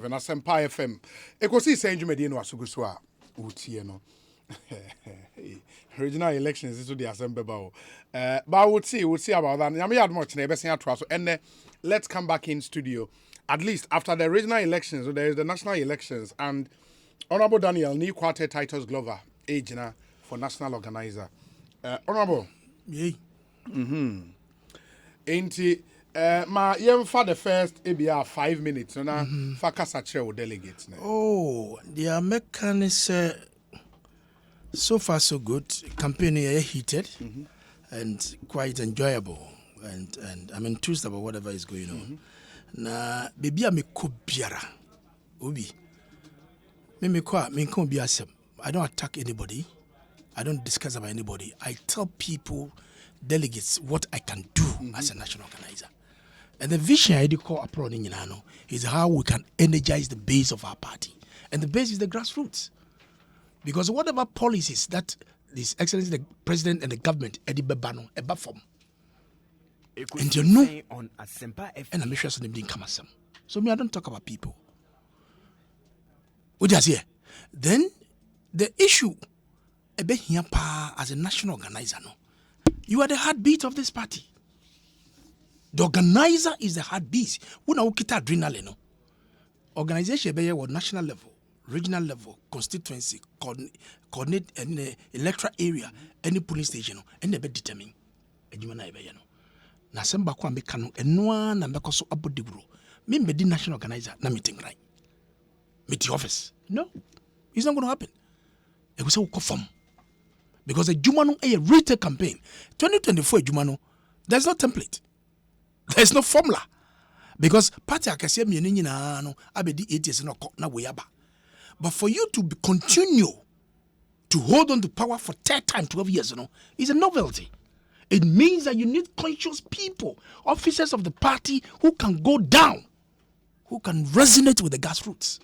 When Asempa FM, Ekosiisen dwumadi no asugu so a utie no. Regional elections is to the assembly bao. But we'll see about that. I'm here much and let's come back in studio. At least after the regional elections, so there is the national elections, and Honorable Daniel new quarter Titus Glover, age for national organizer. Honorable. Yay. Ain't ma yem for the first ABR 5 minutes, so now for Kasache or delegates. Oh, the American is so far so good. Campaign heated and quite enjoyable, and I'm enthused about whatever is going on. Na baby a me ko biara obi me ko biasem. I don't attack anybody. I don't discuss about anybody. I tell people, delegates, what I can do as a national organizer. And the vision I call is how we can energize the base of our party. And the base is the grassroots. Because whatever policies that His Excellency the President and the government eba form. And you know, and I'm sure something didn't come as some. So me, I don't talk about people. What does here? Then the issue as a national organizer, no, you are the heartbeat of this party. The organizer is the heartbeat. We now kita adrenaline, no. Organization be at national level, regional level, constituency, coordinate any electoral area, any polling station, no, and they be determine. Ejuma be no. Na semba kwa me kanu enwa na mbeko so abodibro. Me di national organizer na meeting right. Meet the office. No, it's not going to happen. It will say we conform. Because a Jumano a retail campaign, 2024 Jumano, there's no template. There's no formula. Because party akase me ni na no abedi 8 years na we aba. But for you to continue to hold on to power for 10 times 12 years, is a novelty. It means that you need conscious people, officers of the party who can go down, who can resonate with the grassroots.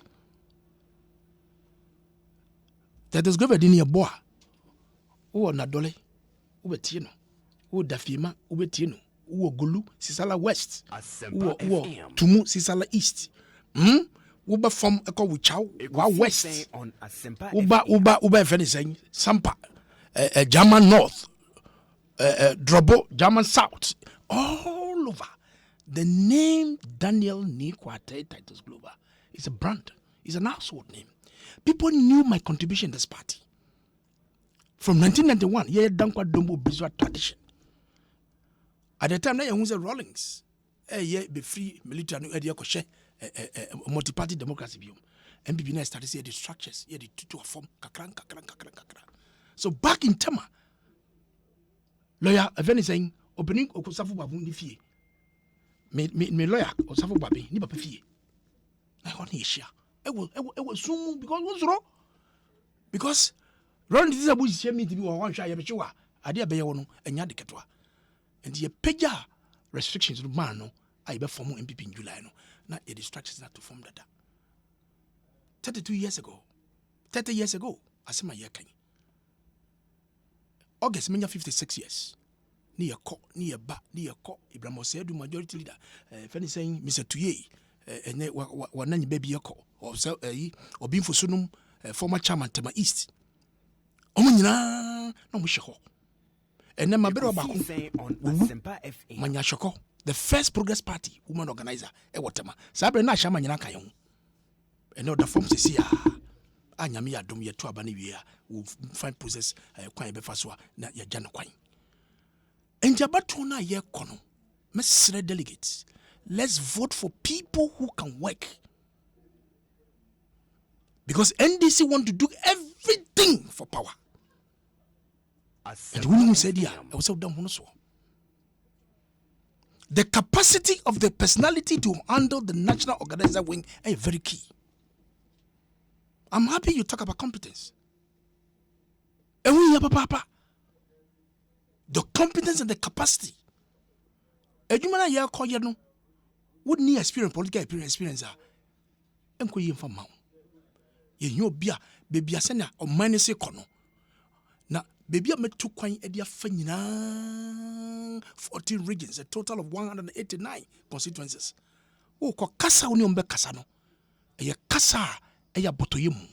Titus Glover dini ya boa. Uwo Nadole, uwe tieno. Uwo Dafima, uwe tieno. Uwo Gulu, Sisala West. Uwo Tumu, Sisala East. Uba from Eko Wichau, Wa West. Uba Venison, Sampa, German North, Drobo, German South. All over. The name Daniel Nikwate Titus Glover is a brand. It's an household name. People knew my contribution in this party. From 1991, yeah, Dankwa Dombo Bizwa tradition. At the time, I was a Rawlings. Yeah, be free military, multi-party democracy view. MPB started to see the structures, yeah, the two form, kakran. So back in Tema, lawyer, if anything, opening Okusafu Babu Nifi. Me lawyer, Okusafu Babi, Niba Pifie. I want to share. It will soon because what's wrong? Because run this abu is me to be one shy sure. I dare be one and yadikatwa. And the peja restrictions to man no I be form MPP in July no. Now the distractions not to form that. 32 years ago. 30 years ago, I said my year can. August menya 56 years. Ni a ba, Ibrahim Osedu majority leader. If any saying Mr. Tuye. And one baby yako or so or being for sunum former chairman Tema East. Omina no mushako. And then my better Manya Shoko, the first Progress Party woman organizer, Ewatema. Sabre na shama nyaka yon. And the forms is here. Anyamia dum ye to abani will find process kwan be faswa na ya jana kwan. And jabatona ye kono. Mesre delegates. Let's vote for people who can work. Because NDC want to do everything for power. And when you said, yeah, I was done. The capacity of the personality to handle the national organizer wing is very key. I'm happy you talk about competence. And we have papa. The competence and the capacity. And you man ya call you no. Would need experience, political experience. Enko yi mfa ma. Ye nyo bia baby asena o minus ekono. Na baby metu kwan e dia fa nyina 14 regions, a total of 189 constituencies. Wo ko kasa woni ombe kasa no. E kasa eya botoye mu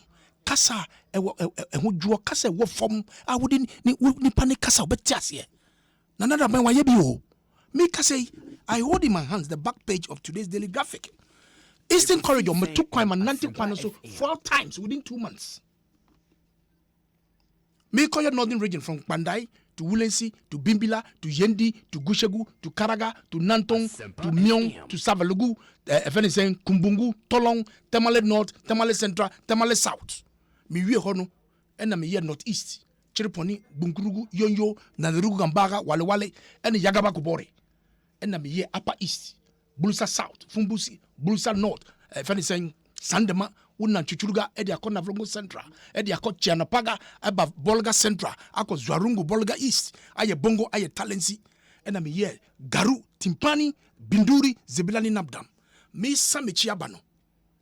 kasa eho dwo kasa wo fom a wodi ni pane kasa obeti ase na nada ban waye bi o me kasa I hold in my hands the back page of today's daily graphic. Eastern Corridor me took kwai manante kwano so 4 times within 2 months. Me call your northern region from Pandai to Wulensi to Bimbila to Yendi to Gushegu to Karaga to Nantong to Myong to Savalugu, saying Kumbungu, Tolong, Tamale North, Tamale Central, Tamale South. Me we hono and me here northeast. Chiriponi, Bunkurugu, Yonyo, Nadarugu Gambaga, Wale and Yagaba Kubore. And me here upper east, Bulusa South, Fumbusi, Bulusa North, saying Sandema. Una chuchuruga edi akọ Navrongo Central edi akọ Chianapaga aba Bolga Central akọ Zwarungu Bolga East aye Bongo aye Talensi ena me ye Garu Timpani Binduri Zebilani Nabdam me samichi abano.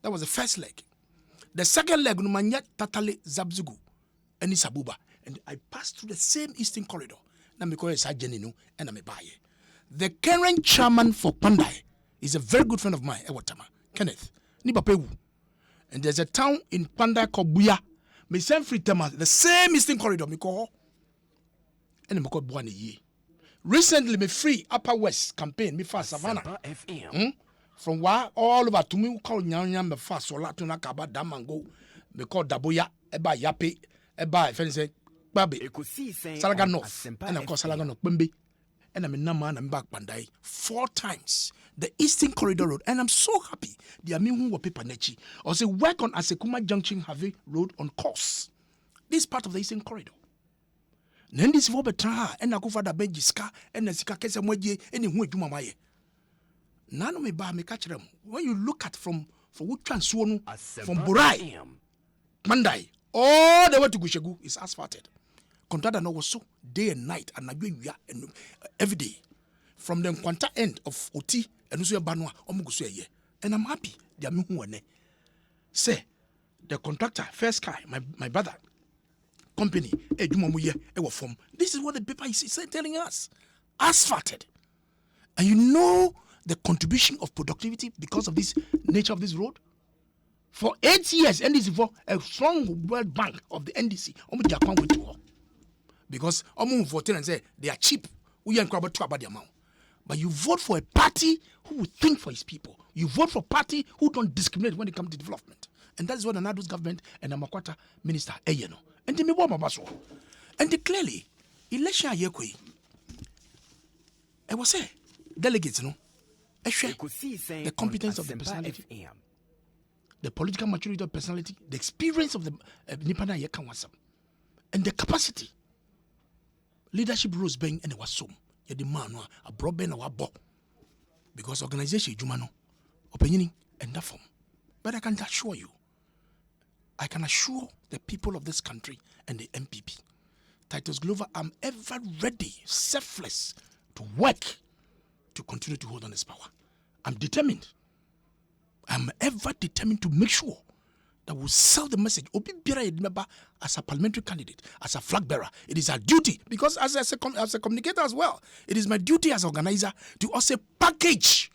That was the first leg. The second leg no manya Tatale Zabzugu eni Sabuba, and I passed through the same Eastern Corridor na me call Sajeni no ena me baye. The current chairman for Pandai is a very good friend of mine, Ewatama Kenneth ni bapewu. And there's a town in Pandai called Buya. Me send free tema, the same Eastern Corridor, me call. And me call Buane ye. Recently, me free Upper West campaign, me fast Savannah. From where all over to me, call Nyanya, me fast Solatuna Kaba Damango, me call Daboya, Eba Yape, Eba, if anything, Babi, Ekosiisen, Salaga North, and of course Salaga North, Bimbi. And I'm in Naman and back Pandai 4 times. The Eastern Corridor Road, and I'm so happy. The Amihu wa paper nechi. Or say work on Asekuma Junction Have Road on course. This is part of the Eastern Corridor. Then this for betra and Nakufa da Benjiska and Nasika Kesa Mweje and in Mamaye. None of me ba me catch them. When you look at from which transwonu from Burai, Mandai, all the way to Gushegu is asphalted. Contractor no was so day and night and every day. From the Nkwanta end of Oti and Usuya Banwa, Omugusuye. And I'm happy. They are me. Say, the contractor, First Sky, my brother, company, form. This is what the paper is telling us. Asphalted. And you know the contribution of productivity because of this nature of this road? For 8 years, NDC for a strong World Bank of the NDC, because vote and say they are cheap. We ain't about to about the amount. But you vote for a party who will think for his people. You vote for a party who don't discriminate when it comes to development. And that is what the Nadu's government and Amakwata minister Eyeno. And they and clearly, election ayekwe. I was say delegates, the competence of the personality, the political maturity of personality, the experience of the Nipana Yekanwasam, and the capacity. Leadership rules being and was so. You demand a broadband or a bo. Because organization, Jumano, opinion and that form. But I can assure you, I can assure the people of this country and the MPP, Titus Glover, I'm ever ready, selfless, to work to continue to hold on this power. I'm determined. I'm ever determined to make sure that will sell the message. Obi Bira remember as a parliamentary candidate, as a flag bearer. It is our duty, because as a communicator as well, it is my duty as organizer to also package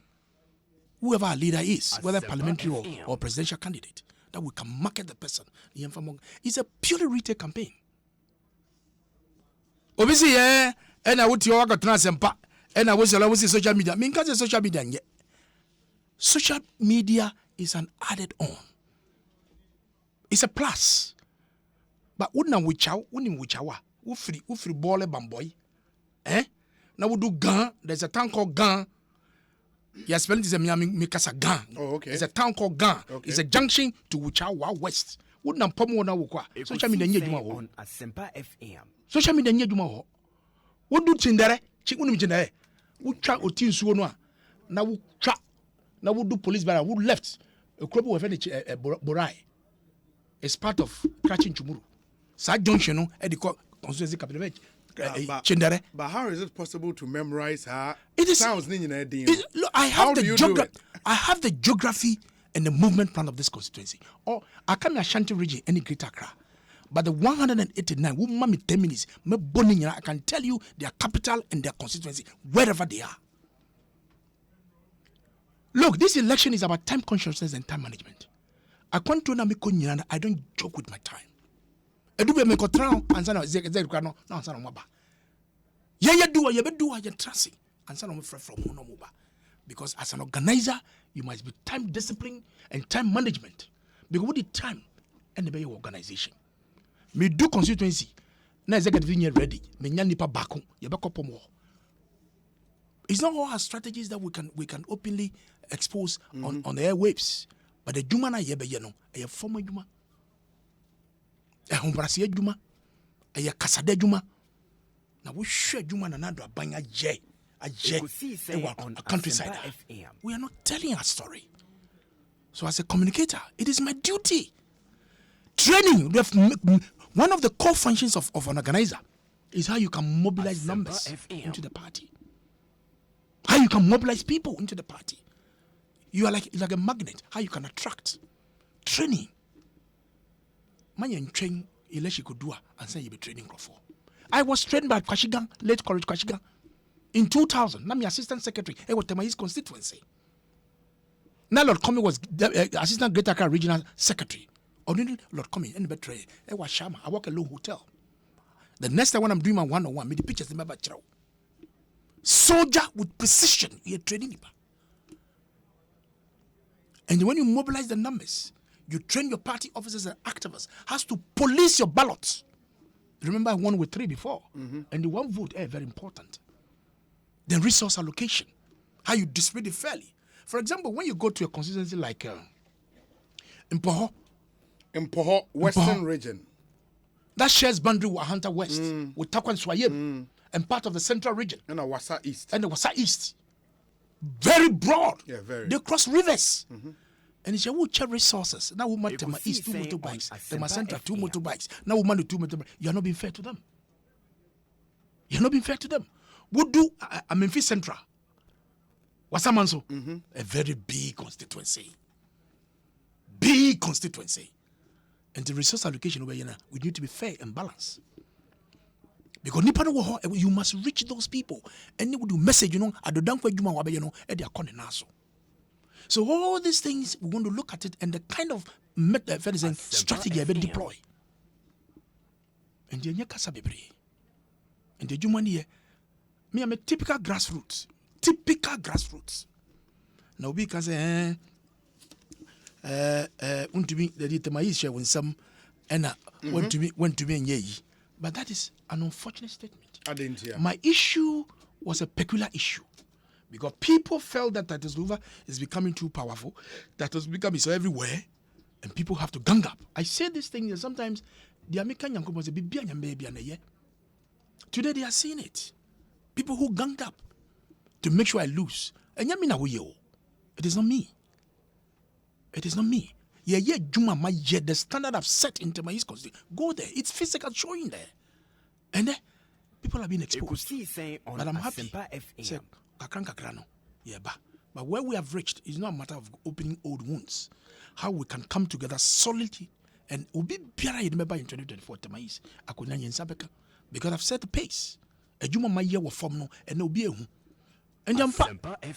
whoever our leader is, whether parliamentary or presidential candidate, that we can market the person. It's a purely retail campaign. Obviously, and I would your sempa, and I was social media. I mean, because social media, social media is an added on. It's a plus. But wouldn't we chow, wouldn't we chow? Who free ball a bamboy? Now we do gun. There's a town called Gun. Yes, spelling is a Mikasa Gun. Oh, okay. It's a town called Gun. Okay. It's a junction to Wichawa West. Wouldn't pomo na wukwa. Social media nye juma ho. On Asempa FM. Social media nye juma ho. What do chindere? Chikunu chindere. Who try otin suo no a. Na wu try. Na wu do police barrier. Who left? A club of any Borai. It's part of catching Chumuru. Side junction, no, at the constituency capital. But how is it possible to memorize her? It is. Sounds Look, I have I have the geography and the movement plan of this constituency. Or I come to Ashanti region, any Greater Accra. But the 189, who mami 10 minutes, I can tell you their capital and their constituency, wherever they are. Look, this election is about time consciousness and time management. I can't do na I don't joke with my time. I do me kotra ansa na zekra no na ansa na mo ba. Ye do ye trust ansa na mo from no mo ba. Because as an organizer, you must be time discipline and time management. Because with the time and the organization. Me do constituency. Na executive in ready. Me nya nipa bako. Ye be kopom wo. It's not all our strategies that we can openly expose on the airwaves. But the juma na ye be ye no, e former juma. E hombrase juma. E kasade juma. Na we share juma na nado abanya je. A countryside. We are not telling our story. So as a communicator, it is my duty. Training, one of the core functions of an organizer is how you can mobilize numbers into the party. How you can mobilize people into the party. You are like a magnet. How you can attract. Training. Man, you train unless you could do and say you be training for. I was trained by Kwashigang, late College Kwashigang. In 2000, I'm assistant secretary. I was his constituency. Now Lord Comey was assistant Greater Accra regional secretary. Only Lord Comey and betray. I was Shama. I work at a low hotel. The next time when I'm doing my one-on-one, me the pictures in my back. Soldier with precision. You're training him. And when you mobilize the numbers, you train your party officers and activists. Has to police your ballots. Remember, I won with 3 before, and the 1 vote very important. Then resource allocation, how you distribute it fairly. For example, when you go to a constituency like Mpoho, Western region, that shares boundary with Ahanta West, with Takwan Swayem, and part of the central region, and Wasa East, very broad. Yeah, very. They cross rivers, and it's a share resources. Now woman Tema East 2 motorbikes, Tema Central 2 motorbikes. Now woman 2 motorbikes. You are not being fair to them. You're not being fair to them. What do Memphis Central? Wasamanso, a very big constituency. Big constituency. And the resource allocation over here, we need to be fair and balanced. Because you must reach those people. And you do message, at the down for Juma, at their corner. So all these things, we want to look at it and the kind of strategy I will deploy. And the Kasa Bebre. And the Juma here. Me, I'm a typical grassroots. Now we can say, want to be the Temaisha when some and want to be in ye. But that is an unfortunate statement. I didn't hear. My issue was a peculiar issue because people felt that Titus Glover is becoming too powerful, that is becoming so everywhere, and people have to gang up. I say this thing that sometimes the American young people say, today they are seeing it. People who ganged up to make sure I lose. And it is not me. It is not me. Juma, the standard I've set into my constitution. Go there. It's physical showing there. And people are being exposed. But I'm happy. Say, but where we have reached is not a matter of opening old wounds. How we can come together solidly and be better in 2024 because I've set the pace. A Juma my year will form no and no be a and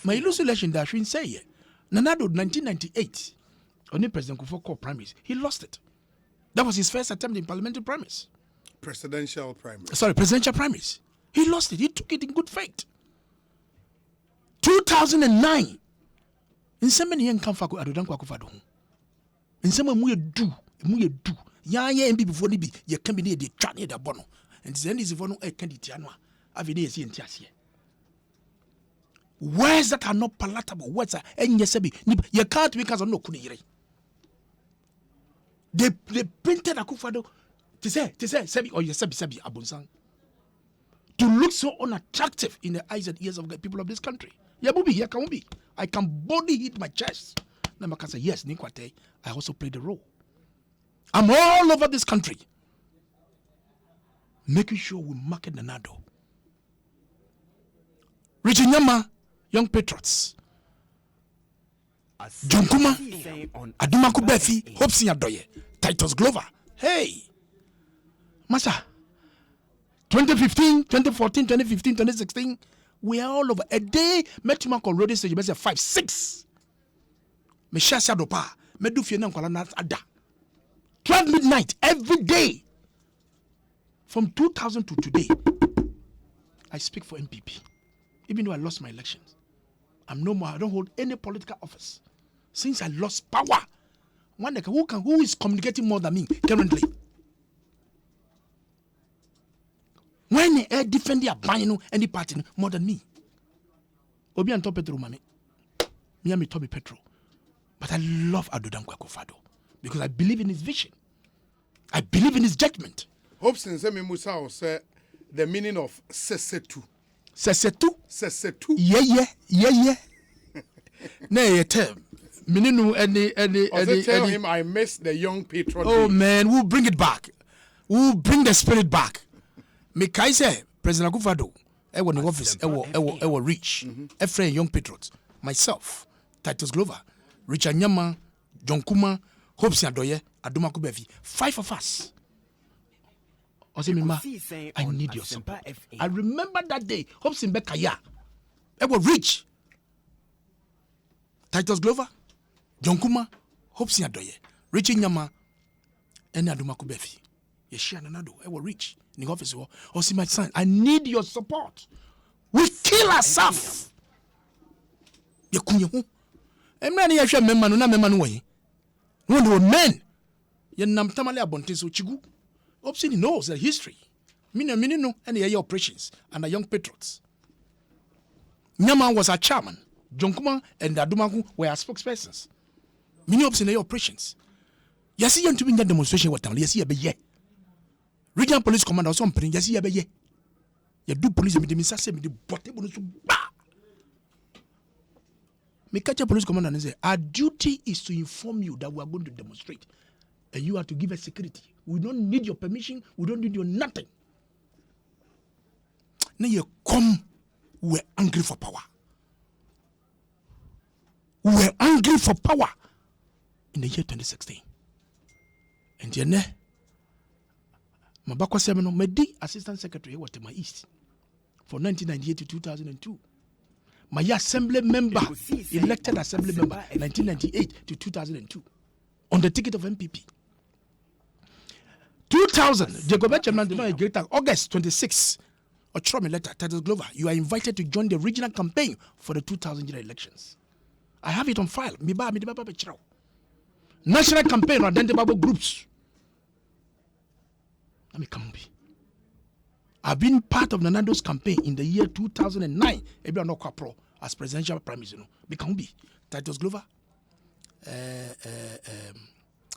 my illustration that I shouldn't say it. Nanado 1998, only President Kufuor called primaries. He lost it. That was his first attempt in parliamentary primaries. Presidential primaries. Sorry, presidential primaries. He lost it. He took it in good faith. 2009. In some many young Kamfako, I don't Kwakufado. In some way do. Ya before Nibi, you can be near the Chani da Bono. And then is one a candidate. Avenue in Tiasia. Words that are not palatable, words are enyesebi. You can't because of no kunire. They printed Akufado to say sebi or sebi abunsang to look so unattractive in the eyes and ears of the people of this country. Yabubi, I can boldly hit my chest. Namaka say yes, Nikwate. I also played the role. I'm all over this country, making sure we market the Nado. Richinyama, young patriots. Junkuma, Adumaku Befi, Hopsi Adoye, Titus Glover. Hey, Masa, 2015, 2014, 2015, 2016, we are all over. A day, Metumako Road Stage, 5, 6. Me share Sadopa, Medu fie na nkwala na ada. 12 midnight every day. From 2000 to today, I speak for MPP. Even though I lost my elections, I'm no more. I don't hold any political office. Since I lost power, who is communicating more than me currently? When I defend the buying any party more than me? Obi and Petro mami. Me and me Tommy Petro. But I love Adodan Kwakufado because I believe in his vision. I believe in his judgment. Hobson say me Musa say the meaning of sesetu. Sesetu? Sesetu. Yeah. Nay, term. Meaning any. Tell him I miss the young patriot. Oh days. man, we'll bring it back. We'll bring the spirit back. Me kai say President Akufo-Addo, I was in the office, I was reach. A friend, young patriots, myself, Titus Glover, Richard Nyama, John Kuma, Hobson Adoye, Aduma Kubevi, 5 of us. I say, Mima, I need your support. I remember that day, Hobson Bekaya, I was rich. Titus Glover, John Kuma, Hobson Adoye, Richard Nyama, and Aduma Kubevi. Yeshia Nanado, I was rich. In the office, or see my son, I need your support. We kill ourselves. You kunye. Emrani ya shwe memanu na memanu way. When they were men, you nam tamale abonte so chigu. Obsini knows the history. Mini no any your operations and the young patriots. Nyama was our chairman. Jonkuma and Adumaku were our spokespersons. Mini obsini operations. Yasi yan to be in demonstration what time? Yasi be ye. Regional police commander also mpeni yasi ya beye. Ya do police me de misase me de bote bonu so ba. Me catch a police commander and say our duty is to inform you that we are going to demonstrate and you are to give us security. We don't need your permission, we don't need your nothing. Now you come, we're angry for power. We're angry for power in the year 2016. And you know, Mabakwa Semino Medi Assistant Secretary was to my East from 1998 to 2002. My assembly member, elected assembly member, 1998 to 2002, on the ticket of MPP. 2000, Jacob Chairman did not agree. August 26, or throw me letter, Titus Glover, you are invited to join the regional campaign for the 2000 general elections. I have it on file. National campaign identifiable groups. Let me come be. I've been part of Nando's campaign in the year 2009. Ebia no Pro as presidential prime minister. Become be Titus Glover,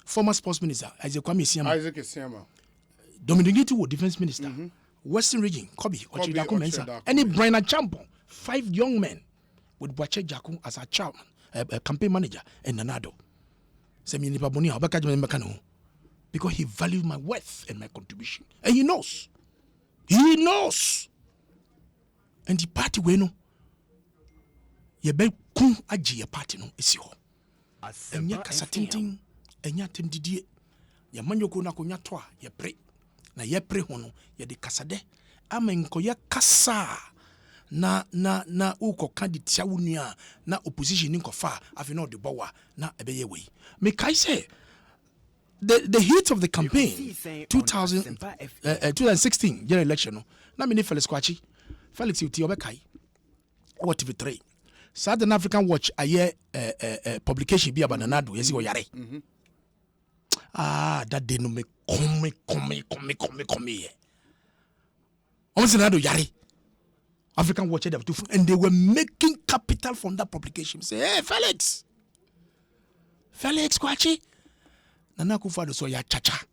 former sports minister Isaac Isiama, Dominic Gitu, defense minister, Western region Kobe Ochidako Mensa, any Brian Champon, 5 young men with Boache Jakun as a chairman, a campaign manager, and Nanado. Semi Nipaboni, Abakaj, because he values my worth and my contribution. And he knows. He knows. And the party we know. Ye be kun aji ye party no esi ho. Enya kasa tintin, enya tem didie. Ye manyoko na konya to a ye pre. Na ye pre ho no ye de kasa de. Amenko ye kasa na uko candidate nua na opposition ni kofa afi na de bowa na ebe ye we. Me kai say the heat of the campaign 2016 general election no na me ni Felix Kwachi Felix uti obekai what TV3 Southern African Watch aye publication bi abananado yesi oyare that day no me come ye almost another yare African Watch them too and they were making capital from that publication. Say hey Felix Kwachi Nana Akufo-Addo so ya chacha.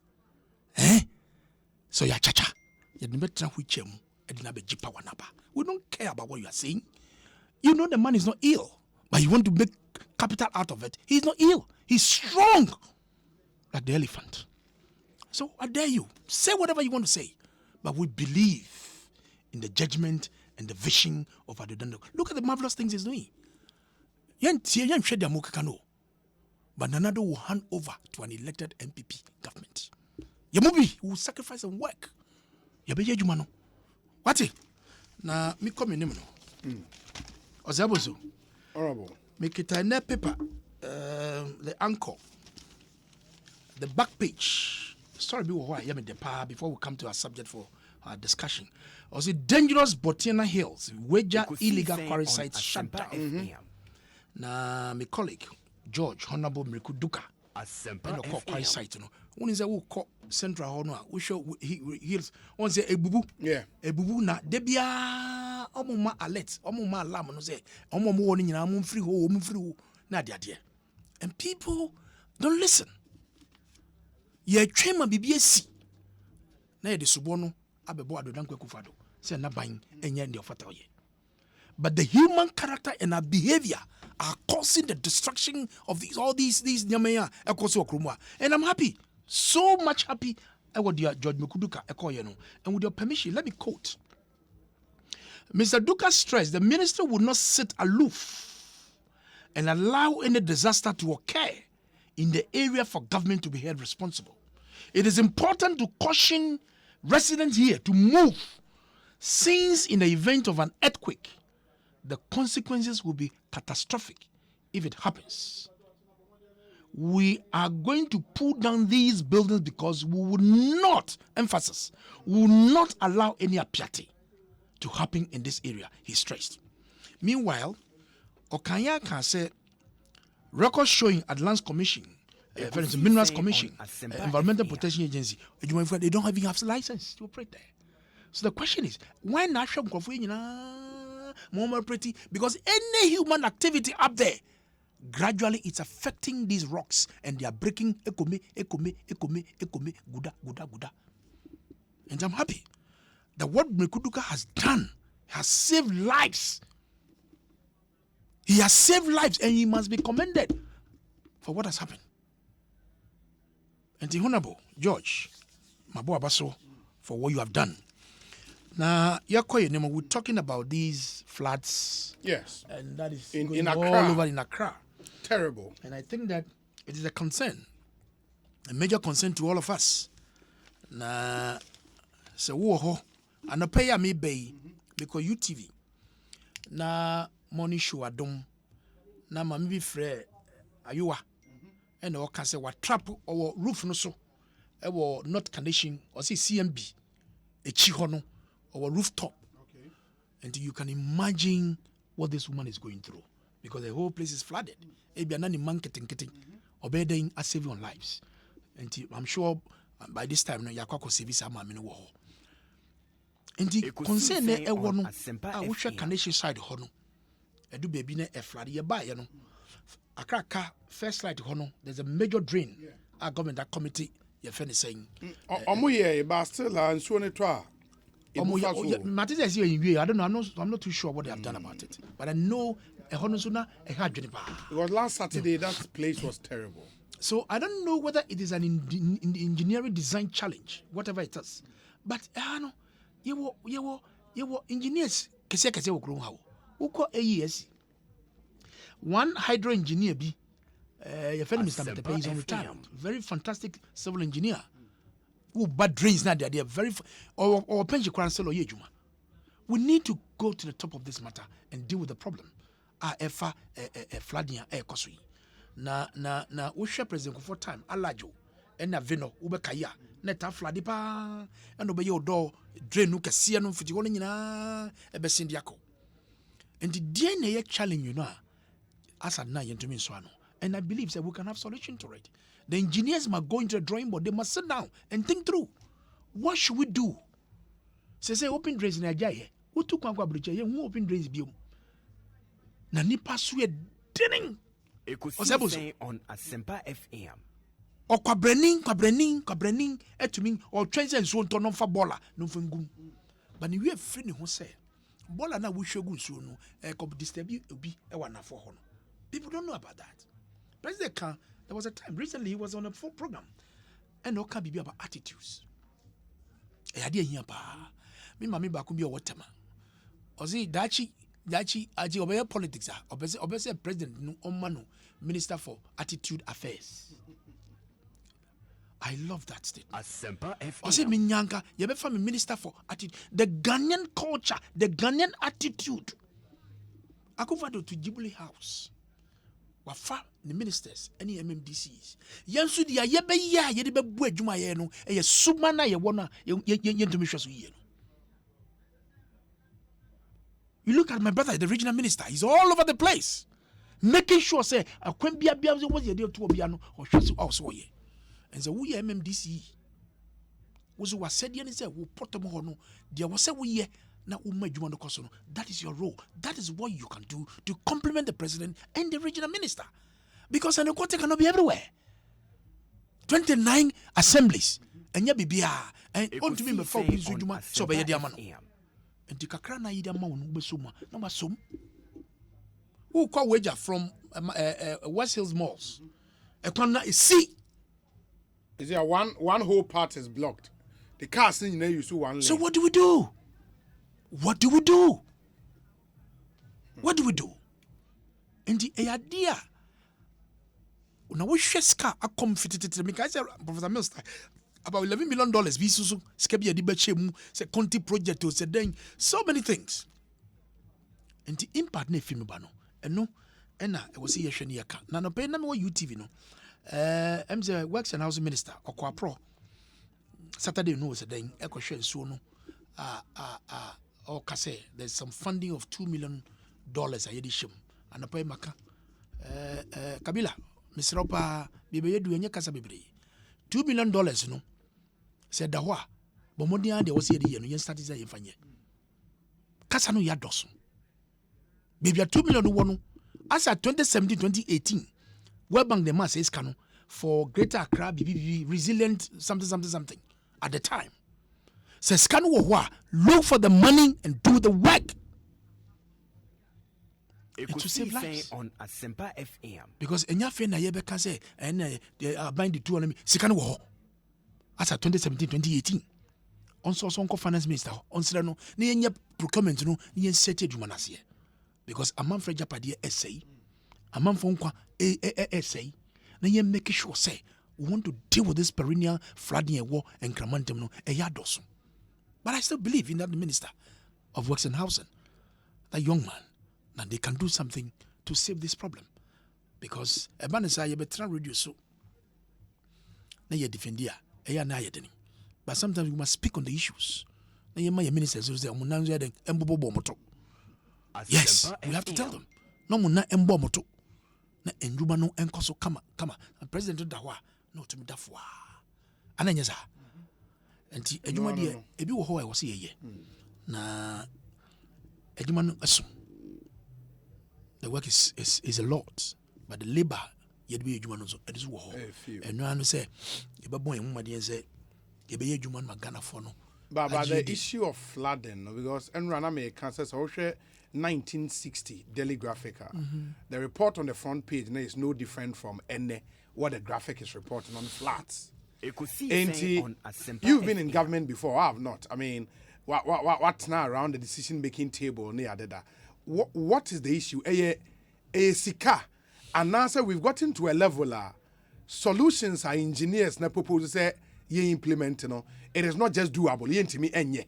So ya chacha. You never which power naba. We don't care about what you are saying. You know the man is not ill, but you want to make capital out of it. He's not ill. He's strong, like the elephant. So I dare you, say whatever you want to say, but we believe in the judgment and the vision of Adodando. Look at the marvelous things he's doing. But Nanado will hand over to an elected MPP government. Yamubi will sacrifice and work. Yabe Jumano. What? Na me come in. Ozabozo. Honorable. Make it a paper. The anchor the back page. Sorry, before we come to our subject for our discussion. Also, dangerous Botiana Hills, wager illegal quarry sites shut down. Na my colleague George Honorable Mriku Duka and the quarry site. One is a walk central honor. We show hills. One say ebubu. Yeah. Ebubu na debia. Omuma alert. Omuma alarm. No say. Omuma warning. Na mum free ho. Mum free ho. Na dia. And people don't listen. Ye chema BBSC. Na ye de subono abebo adodan kwekufado. Say na buying enye ndi ofata oye. But the human character and our behavior are causing the destruction of all these nyamaya ekoso okrumwa. And I'm happy. So much happy. I would dear George Mekuduka ekoyeno. And with your permission, let me quote. Mr. Duka stressed the minister would not sit aloof and allow any disaster to occur in the area for government to be held responsible. It is important to caution residents here to move, since in the event of an earthquake, the consequences will be catastrophic if it happens. We are going to pull down these buildings because we will not, emphasis, we will not allow any apiate to happen in this area, he stressed. Meanwhile, Okanya can say records showing at Lands Commission, Minerals Commission, Environmental Protection Agency, they don't even have a license to operate there. So the question is, why national more pretty? Because any human activity up there, gradually it's affecting these rocks and they are breaking ekome, guda. And I'm happy that what Mekuduka has done has saved lives. He has saved lives and he must be commended for what has happened. And the Honorable George Mabo Abaso for what you have done. Now, we're talking about these floods. Yes. And that is in all Accra. over in Accra. Terrible. And I think that it is a concern, a major concern to all of us. Na se wo ho anope me bay because UTV na money show adom na ma me bi frɛ ayowa and o ka se wa trap or roof no so e wo not condition or say CMB echi ho no or rooftop. Okay. And you can imagine what this woman is going through because the whole place is flooded. Ebi anani man keting obeying a saving on lives. And I'm sure by this time no yakwa service ama me no wo ho. And the concern e wo no a wo hwe connection side ho no edu baby na e flood ye ba ye no Accra first light ho no there's a major drain. Yeah. Our government that committee you finish saying omo here but still nsuo ne to a I don't know. I'm not too sure what they have done about it, but I know because last Saturday that place was terrible. So I don't know whether it is an engineering design challenge, whatever it is. But you engineers kese wo how. Uko AES. One hydro engineer your friend Mr. Metepe is on retirement. Very fantastic civil engineer. Who bad drains now they are very or pension council or yejuma. We need to go to the top of this matter and deal with the problem. Flooding kosui. Na we share president for time alajo and na veno ubekaya na ta flood pa and obey your door drain no kase no fiti ho nyina ebesindiako. And the DNA challenge you know as at na yentumi so ano. And I believe that we can have solution to it. The engineers must go into the drawing board. They must sit down and think through. What should we do? Say open drains in Ajaye. Who took one bridge? Who open drains biom? Na nipa suye dining. Ekosiisen on Asempa FM. Or kwabrening, etuming, or trains and so on to non for bola, no fungum. But we have friend who say, bola na we show good soon, disturb you, be a one for honor. People don't know about that. President Khan, there was a time recently he was on a full program, and no can be about attitudes. I had here pa. Me mami ba kumbi watema. Ozi dachi aji obey politics obey president no omano minister for attitude affairs. I love that statement. Ozi minyanka yebe fa minister for attitude. The Ghanaian culture, the Ghanaian attitude. Akufado to Jubilee House. wafa the ministers any MMDCs yansu dia ye be ya ye de bebu adwuma ye no ye suma na ye wona ye ntumi hwe so ye no. You look at my brother, the regional minister, he's all over the place making sure say akwan bia was ye dey to obia no o hwe so also ye. And so we MMDC was said ye say wo potom ho no dia wo say wo ye na umma adwuma no koso no. That is your role. That is what you can do to complement the president and the regional minister. Because an Ekoti cannot be everywhere. 29 assemblies. And ya bibia. And on to me before we do juma so be ya mano. And the kakra na yida ma wonu be soma. Na ma som. Who call wager from West Hills Malls. Ekwana is see. Is there one whole part is blocked? The car saying you see one lane. So what do we do? What do we do? What do we do? In the idea, now we share ska a comfort. Me say Professor Mills about $11 million. We so skebi adi beche mu say county project o say then so many things. And the impact na film ba no. Eno na e was see hwe ne yaka. Na no pe na me UTV no. MZ Works and Housing Minister Okwa Pro. Saturday no was then e ko hwe nsuo no. Say there's some funding of $2 million a year and a pay maka Kabila Mr. Opa Bibe do any casa bebre $2 million no said the wa but modia there was here the yen started say fanye casa no ya doso baby $2 million one as at 2017-2018 World Bank the mass is cano for Greater Accra BBB resilient something at the time. Says can look for the money and do the work. To save lives. On Asempa FM. Because enya fe na yebe ka say and they are buying the two on me. Sikan wo. As at 2017-2018. On so finance minister on sira no na yenya procurement no na yen set adwuma na se. Because a man for Japade essay. A man for nkwa essay. Na yen make sure say we want to deal with this perennial flooding and war and cremantem no e ya doso. But I still believe in that minister of Works and Housing, that young man, that they can do something to save this problem. Because Ebanesa you better reduce so. Na ye defend ya, na ye deni. But sometimes we must speak on the issues. Na ye my ministers say omunanzo den embobo moto. Yes, we have to tell them. No munna embo moto. Na enjuma no enkoso kama. And President Dawa no to me dafwa. Ananyeza. Enti adwuma de ebi wo ho e wo se yeye na adwuma no aso the work is a lot but the labor ye de adwuma no so e de wo ho eno anu se e be bon emuma de se e be adwuma no Ghana for no but the issue of flooding because enrana me can say so 1960 Daily Graphica the report on the front page is no different from any what the graphic is reporting on floods. Ekosiisen You've been in government before. I have not. I mean, what's now around the decision-making table? What is the issue? Sika, and now say we've gotten to a level. Solutions are engineers na propose say ye implement. It is not just doable. Ye ntimi enye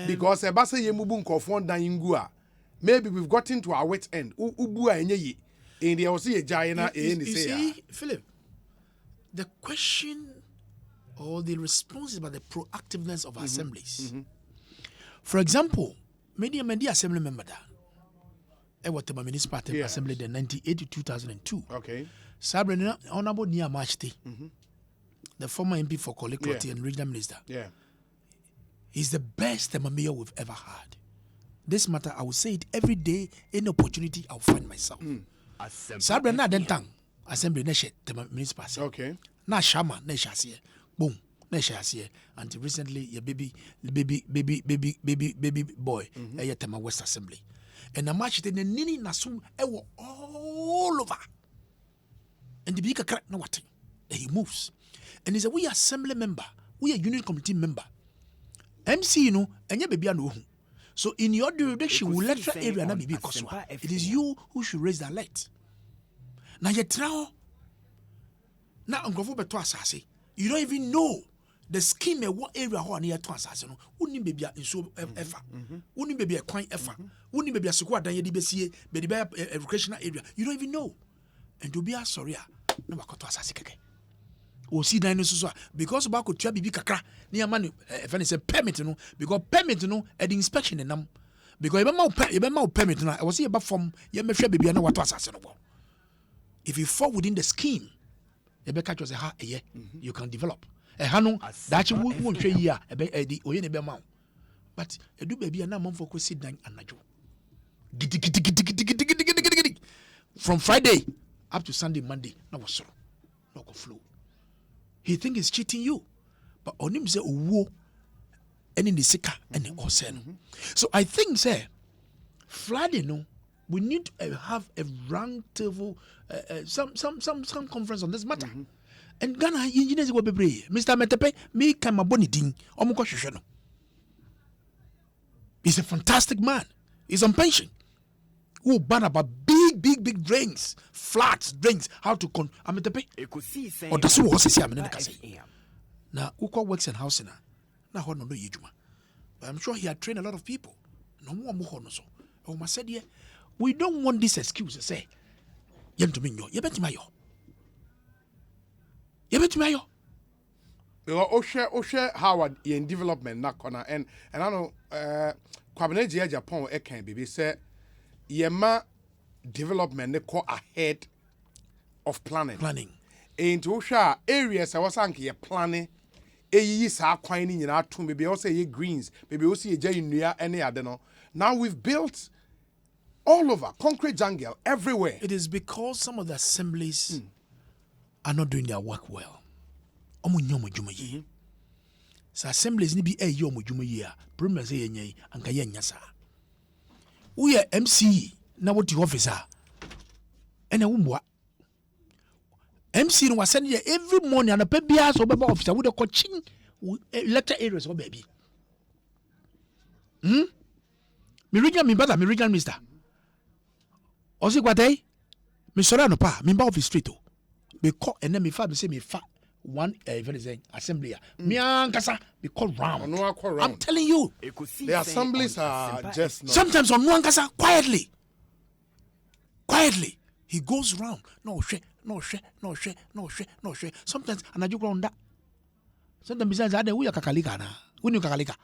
because ebasa ye mubu nkofon dan ingua. Maybe we've gotten to our wit end. Ubu enye ye. In the osi ye jaina you see, Philip, the question. Or the response is about the proactiveness of assemblies. For example, media assembly member that Ewatema Municipal Assembly the 1980 to 2002. Okay. Sabrina Honorable Nia Machete, the former MP for Kolekoti and regional minister. Yeah. He's the best mayor we've ever had. This matter, I will say it every day, any opportunity I'll find myself. Sabrina Dentang, Assembly Neshe, the municipal. Okay. Na Shama, Nesha. Boom. Until recently, your baby boy, Tema West Assembly. And the match then Nini Nasum all over. And the bigger crack no what he moves. And he's a we assembly member, we a union committee member. MC, and your baby no. So in your direction, we let the area not be because it is you who should raise the alert. Now you try now uncle for assassin. You don't even know the scheme of what area how near to assassin. Wouldn't be in so ever. Wouldn't be a coin ever. Wouldn't be a squad than you be educational area. You don't even know. and to be a sorry no makoto asase keke o si dan no so because ba ko tua bibi kakra na ma no if any say permit no because permit no at the inspection enam because you be ma permit no I was say ba form ye mehwe bibi na wato asase no bo if you fall within the scheme you be catch say ha you can develop no that you won't hwe yi a e di oye ne be ma but edu baby na man for ko sit dan anajo gidi from Friday up to Sunday Monday na was so no go flow. He think he's cheating you, but on him say owo any the sika and the osen. So I think say flooding we need to have a round table some conference on this matter. And Ghana engineers go be Mr. Metepe me kan maboni din omo ko hwehwe no. He's a fantastic man. He's on pension. Who ban about big drains, flats, drains, how to Ekosiisen or that's what say I'm say. Now, Uko works in housing now no yijuma. But I'm sure he had trained a lot of people. No more no so. Oh, my said, yeah, we don't want this excuse to say, Yem to me, you bet my yo. You bet my yo. Oshe Howard in development na corner and I know Kwabene Japan e can be say yema development they call ahead of planning. Into Osha areas I was saying planning e sa kwan ni nyina to maybe also ye greens maybe also ye jay any other no. Now we've built all over concrete jungle everywhere. It is because some of the assemblies are not doing their work well. So assemblies ni bi yomo juma yi a problem say yenye anka yenya sa we MC na what the officer ene wo MC no wasend here every morning and a bia so beba officer with the coaching lecture areas o baby me regional minister osi kwatay me sora no pa me ba office street o be call and then me fa me say me fa one assembly me ankasa be call round. I'm telling you the assemblies are just not. Sometimes on no ankasa quietly he goes round no share sometimes anajo ground that sometimes besides that we are kakalika na we kakalika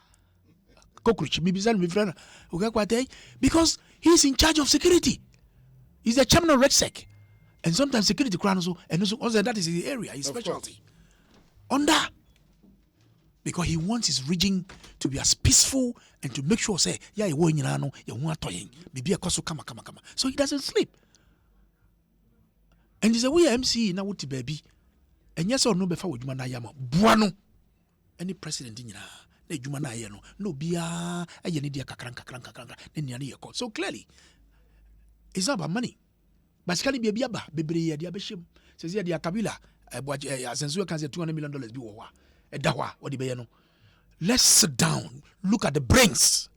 cockroach me besides me friend because he's in charge of security. He's the chairman of RedSec. And sometimes security crowd also that is his area, his specialty. Under because he wants his region to be as peaceful and to make sure say you want maybe a koso kama. So he doesn't sleep. And he's a we MC na wuti baby. And yes or no before with na yama buano any president in na juma na yano no bia ayeni dia kakran ne so clearly it's not about money. Basically be biaba bebre ya dia behim says ya dia kabila asensu kan say $200 million bi wo wa edahwa what be no. Let's sit down, look at the brains.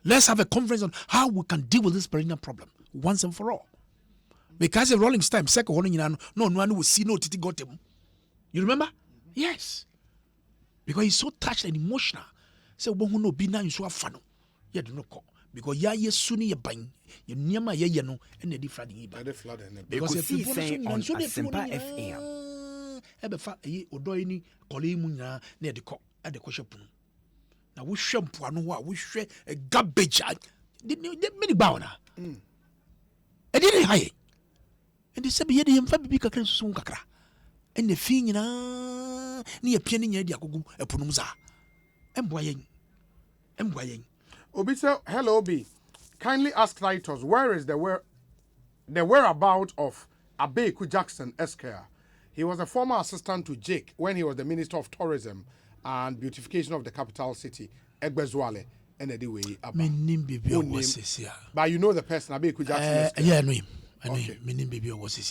Let's have a conference on how we can deal with this perennial problem once and for all. Because the rolling time second one no one will see no titi got him. You remember? Yes. Because he's so touched and emotional. Say won no bi na nso afa no. Ya do no call. Because ya yesu ni ye ban ye niama ye no and the flooding ba because Ekosiisen on Asempa FM ebe fa yi odoy ni kole mu nya na de ko ade ko hwepunu na wo hwempo ano ho a wo hwe garbage de many ba ona e dey high and they say be ye de mfa bibi kakra susu kakra and the fi nyina ni ye pia ni nya de agogu epunum za emboa yen Obi say, hello Obi, kindly ask Titus where is the whereabouts of Abeku Jackson Esquire. He was a former assistant to Jake when he was the Minister of Tourism and Beautification of the capital city, Egbezwale, and anyway. But you know the person, Abeku Jackson Esquire. Yeah, I know him. Okay.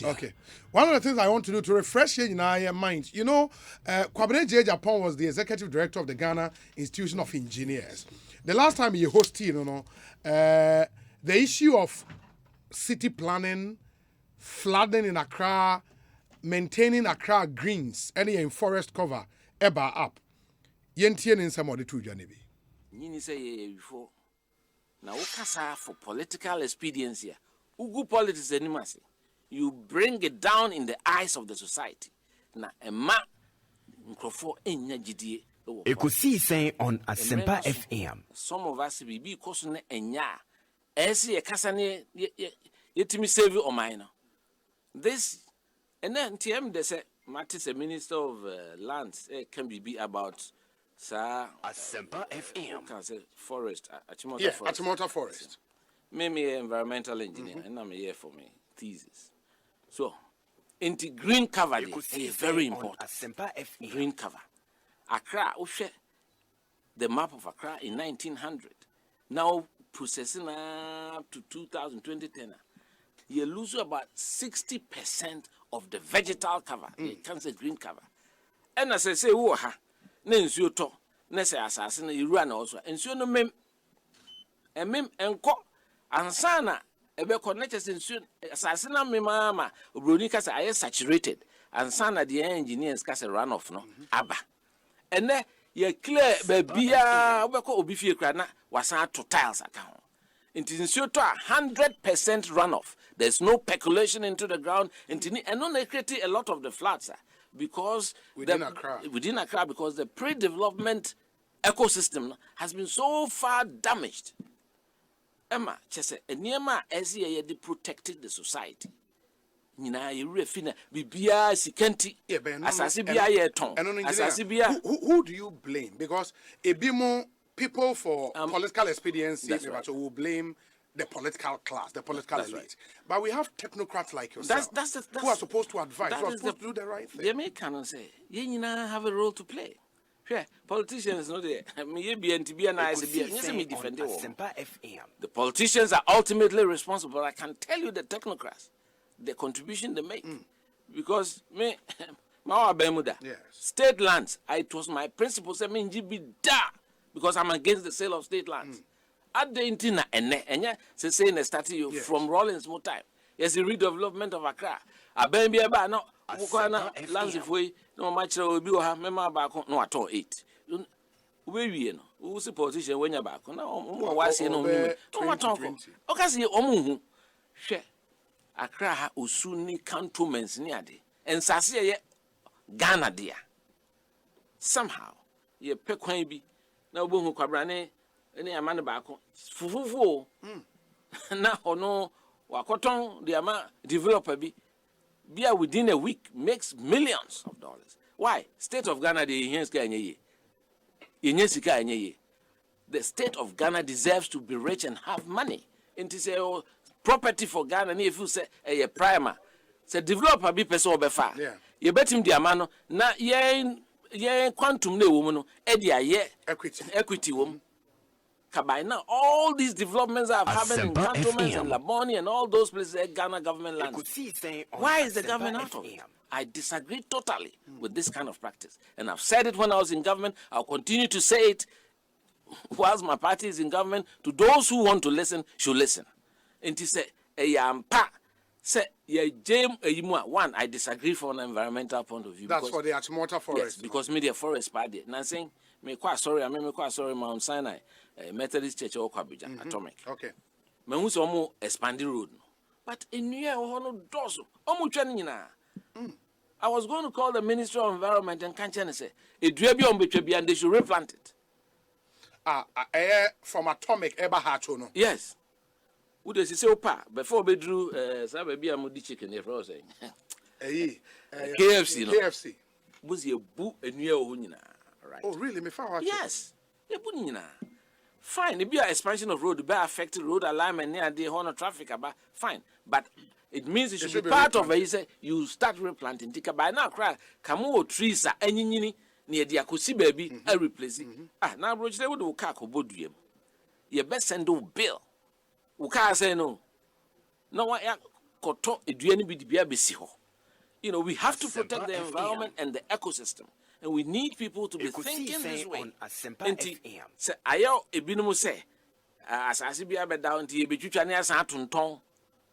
Okay. One of the things I want to do to refresh in our minds, you know, Kwabene J. Japan was the executive director of the Ghana Institution of Engineers. The last time he hosted, the issue of city planning, flooding in Accra, maintaining Accra greens, any in forest cover, ever up. Yentien in some of the two Janibi. You say before. Now, for political expedience here. Ugu politics anymore. you bring it down in the eyes of the society. Na ema nkrofo enya gidie. Ekosiisen on Asempa FM. Some of us be because ne enya. Esi ye kasa ne yetimi save o mine. This and then TM they say Mattis, a minister of lands, can be about Asempa FM. Can say forest, Achimota Yeah, forest. Achimota forest. Me environmental engineer, and I'm here for me thesis. So, into green cover is very important. Asempa FM. Green cover. Accra, the map of Accra in 1900. Now processing up to 2010. You lose about 60% of the vegetal cover. You can't say green cover. And as I say, who ha? Nensio to. Nese assassin, you run also. And so no mem. And mem and co. And sana. Ebe connected in soon. Assassin, me mama. Brunica say I saturated. And sana the engineers cast a runoff no. Abba. And then you clear baby. Obeko obifie krana. Wasan to tiles account. It is 100% runoff. There's no percolation into the ground. And they create a lot of the floods because within Accra, because the pre-development ecosystem has been so far damaged. Emma, chese eniema ezi ye protected the society. Nyina ye refina bibia sikenti asase bia ye ton asase bia. Who do you blame? Because ebimo people for political expediency will blame the political class, the political elite. Right. But we have technocrats like yourself who are supposed to advise, who are supposed to do the right thing. The Americans say, you have a role to play. Yeah, politicians know that. The politicians are ultimately responsible. But I can tell you the technocrats, the contribution they make. Because me, state lands, it was my principle, because I'm against the sale of state lands. At the intina say in the statute from Rollins more time. Yes, the redevelopment of Accra. A baby about no lands if we no much will be a member back no at all 8. We know who's the position when you're back. No, why say no, okay, see, share Accra usuni cantonments near the and Sasia Ghana dear. Somehow, ye pequan be. Na obo kwabrane ene amane baako fufufu na ono wakoton the ama developer be within a week makes millions of dollars. Why? State of Ghana the the state of Ghana deserves to be rich and have money. It is a property for Ghana. If you say a primer, say developer be person obefa. You bet him the amano na quantum ne woman edia equity woman. By now, all these developments are happening in cantonments and Laboni and all those places, Ghana government lands. Why is the government out of it? I disagree totally with this kind of practice. And I've said it when I was in government. I'll continue to say it whilst my party is in government. To those who want to listen, should listen. And he said, say, one, I disagree from an environmental point of view. That's for the Achimota forest. Yes, because media forest party. Now saying, me quite sorry, Mount Sinai, Methodist Church or Kwabija, Atomic. Okay. Me who's almost expanding road. But in New Year, I was going to call the Ministry of Environment and Kanchan say, and they should replant it. From Atomic, Eba Hachono. Yes. Would they say, before we drew Sababy Amudi chicken, if I was saying KFC. KFC. Was your boo a new right? Oh, really? Me found yes. Fine. It be an expansion of road, be affected road alignment near the horn of traffic about fine. But it means it should be part of it. You say you start replanting. Tika by now, cry. Kamo trees are any near the Akosi baby. I replace it. Now, Roger, they would do kako bodu. You best send a bill. Uka say no. No one koto eduani bi bia besi ho. You know, we have to protect the environment and the ecosystem. And we need people to be thinking this way. Say ayo ebinumu say asase bia be down ti ebetwitwa ne asa atonton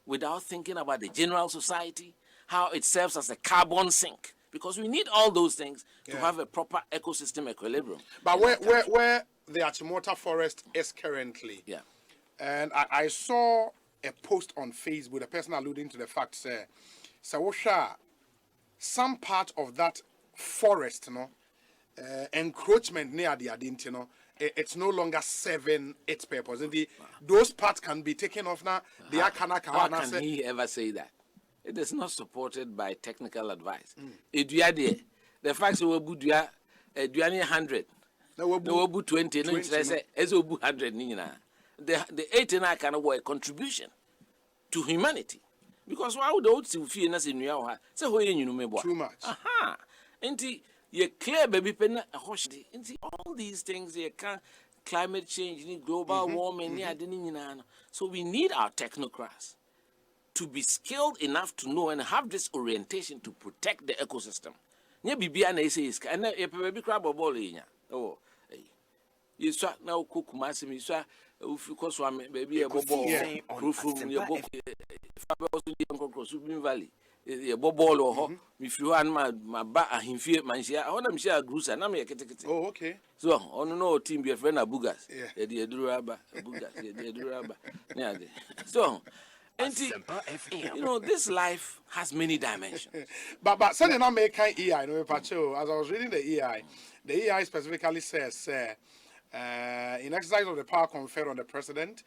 without thinking about the general society, how it serves as a carbon sink. Because we need all those things to have a proper ecosystem equilibrium. But where the Achimota forest is currently, and I saw a post on Facebook, a person alluding to the fact, say, so some part of that forest, encroachment near the Adint, it's no longer serving its purpose. And those parts can be taken off now. How can he ever say that? It is not supported by technical advice. The facts will be 100. No, will be 20. No, say as will be 100. The 18 can work contribution to humanity. Because why would the old feel as in your heart? So, you know, too much. Aha. And you clear baby pen all these things you can climate change, global warming, so we need our technocrats to be skilled enough to know and have this orientation to protect the ecosystem. Nya bibia na ese iska na e baby crab ball nya. Oh. You saw now cook massive you saw if you cause one baby a ball proof room your book Valley. A bobble or if you and my back and him fear man share I want them share groups and I'm a kete. Oh, okay. So on no team be a friend of Bugas. Yeah, the Duraba, Bugas, the Duraba. Yeah. So you know, this life has many dimensions. but sending on make EI, no pacho. As I was reading the EI specifically says in exercise of the power conferred on the president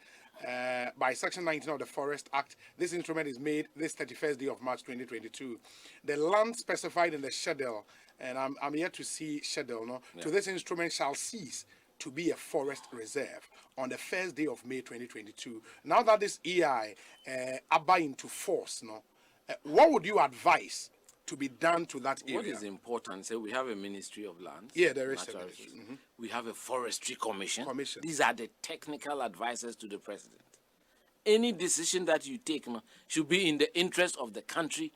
by Section 19 of the Forest Act, this instrument is made this 31st day of March 2022. The land specified in the schedule, and I'm yet to see schedule, to this instrument shall cease to be a forest reserve on the first day of May 2022. Now that this EI are into force, what would you advise to be done to that area? What is important, we have a Ministry of Lands. Yeah, there is a ministry. We have a Forestry Commission. Commission. These are the technical advisors to the president. Any decision that you take should be in the interest of the country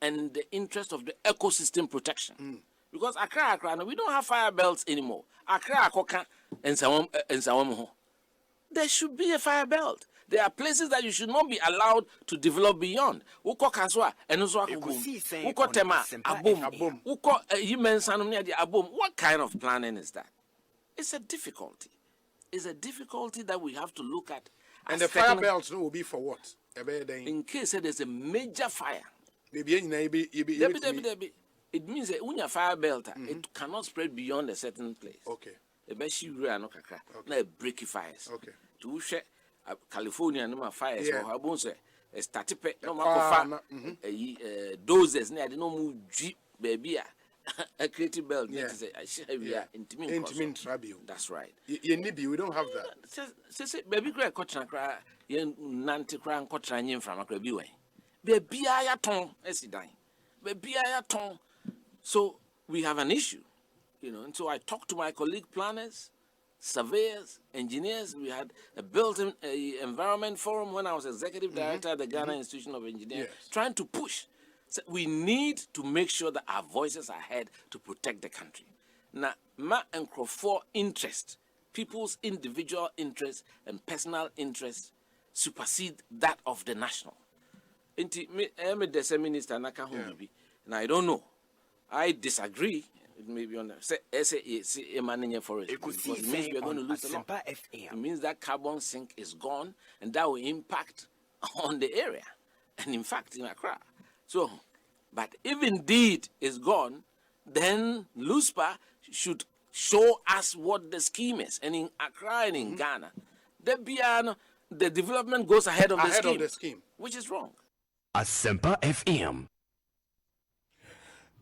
and the interest of the ecosystem protection. Because Accra, we don't have fire belts anymore. Accra, Akoka, and Sawam. There should be a fire belt. There are places that you should not be allowed to develop beyond. Uko Kaswa, and Uko Tema, Abum, Uko Human Sanumia, Abum. What kind of planning is that? It's a difficulty. It's a difficulty that we have to look at. And the fire belts will be for what? In case there's a major fire. It means that when you fire belt, it cannot spread beyond a certain place. Okay. Na break fires. Okay. To share California no fires or habon say start no doses na dey no move jeep baby a creative belt say I share we are intimate tribute. That's right. You need we don't have that. Say baby cry kotra kra ye nante kra nkotra nyem from akra bi wen. Baby ya ton esidan. Baby ya ton. So we have an issue. And so I talked to my colleague planners, surveyors, engineers. We had a built-in environment forum when I was executive director at the Ghana Institution of Engineers, trying to push. So we need to make sure that our voices are heard to protect the country. Now, ma and for interest, people's individual interests and personal interests supersede that of the national. I'm a minister, and I don't know. I disagree. It may be on the managing forest. Because it means we are going to lose a lot. It means that carbon sink is gone, and that will impact on the area, and in fact in Accra. So, but if indeed it's gone, then LUSPA should show us what the scheme is. And in Accra and in Ghana, the development goes ahead of the scheme, which is wrong. Asempa FM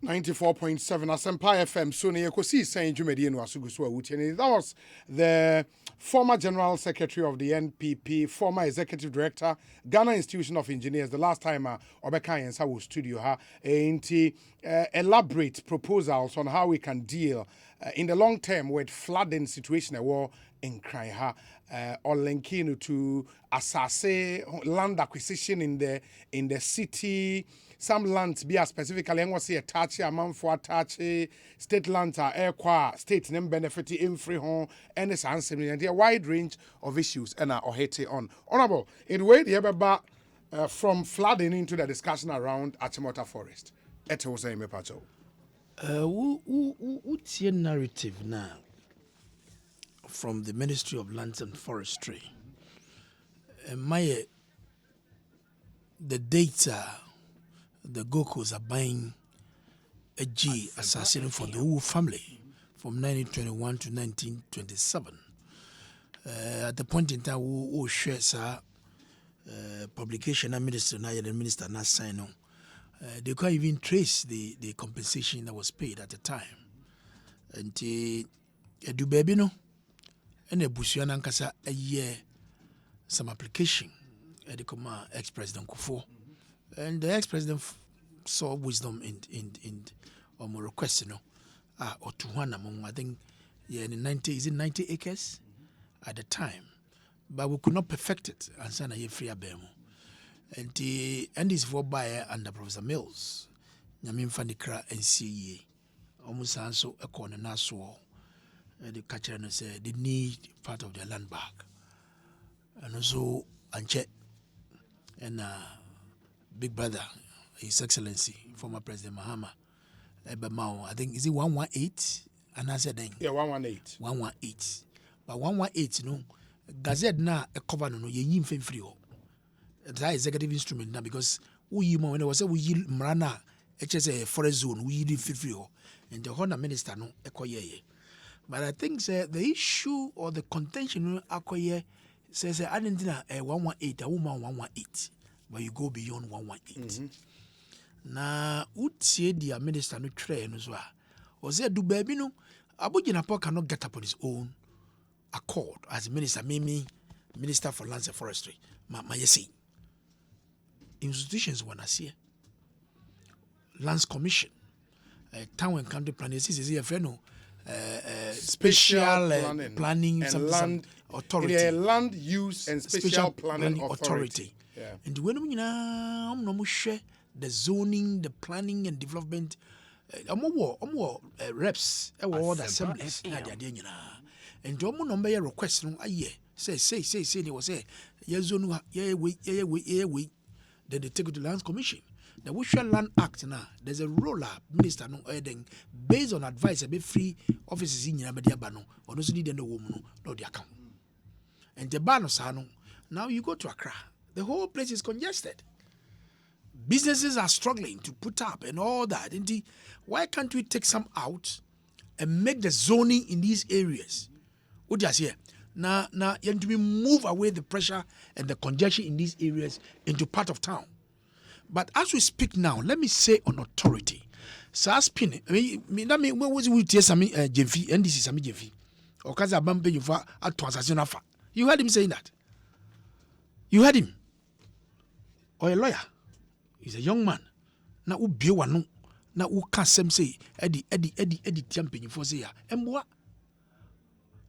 94.7 Asempa FM. So Ekosiisen Jumedi no asugusu awutieni. That was the former General Secretary of the NPP, former Executive Director, Ghana Institution of Engineers. The last time Obeka Yensa was studio ha elaborate proposals on how we can deal in the long term with flooding situation in Kraiha or linking to assase land acquisition in the city. Some lands be specifically and was a touchy amount for touchy state lands are air state name benefit in free home and it's answering and a wide range of issues and or hate on. Honorable, in way the from flooding into the discussion around Achimota Forest. It was a mepacho. What's your narrative now from the Ministry of Lands and Forestry? My the data the Gokos are buying a G assassin for the whole family from 1921 to 1927. At the point in time, we share publication and minister now the minister not sign on. They can't even trace the compensation that was paid at the time. And do baby no, and a Busiana Kasa a year some application at the command ex-president Kufo, and the ex-president saw wisdom in request, you know, or 200 among I think in 90 acres at the time, but we could not perfect it and send a free abemo. And the end is for buyer under Professor Mills, Yamin Fandikra and CE, almost also a corner Nassau. The catcher said they need part of their land back, and also Anche and Big Brother, His Excellency, former President Mahama, Ebamao. I think is it 118? And I said, yeah, 118. 118. But 118, you know, Gazette now a cover no ye yim free. That executive instrument now because we when I was say we yield Mrana, HS forest zone, we yield free, and the Honda minister no ekoye. But I think the issue or the contention akoye says I didn't know 118, a woman 118, but you go beyond 118. Na utie the minister no train as well. Or say do baby no Abujinapo cannot get up on his own accord as minister, Mimi, Minister for Lands and Forestry. Ma yesi. Institutions wanna see Lands Commission, Town and County Planning, this is here no special planning and land authority. Yeah, land use and special planning authority. Yeah. And when we now share the zoning, the planning and development, reps, all the assemblies, and Jomo number request no say they was say zone we then they take it to Lands Commission. The Wusha Land Act now, there's a roller minister no heading based on advice a bit free offices in Yabano, or no need the woman, no the account. And the Bano Sano, now you go to Accra, the whole place is congested. Businesses are struggling to put up and all that. Indeed, why can't we take some out and make the zoning in these areas? What just here? Now, you have to move away the pressure and the congestion in these areas into part of town. But as we speak now, let me say on authority. Saspin, I mean, what was it? Yes, I mean, Jevi, and this is Sami Jevi. Or Kaza Bambe, you heard him saying that. You heard him. Or a lawyer. He's a young man. Now, who be one, now who can't say, Eddie, champion for say, and what?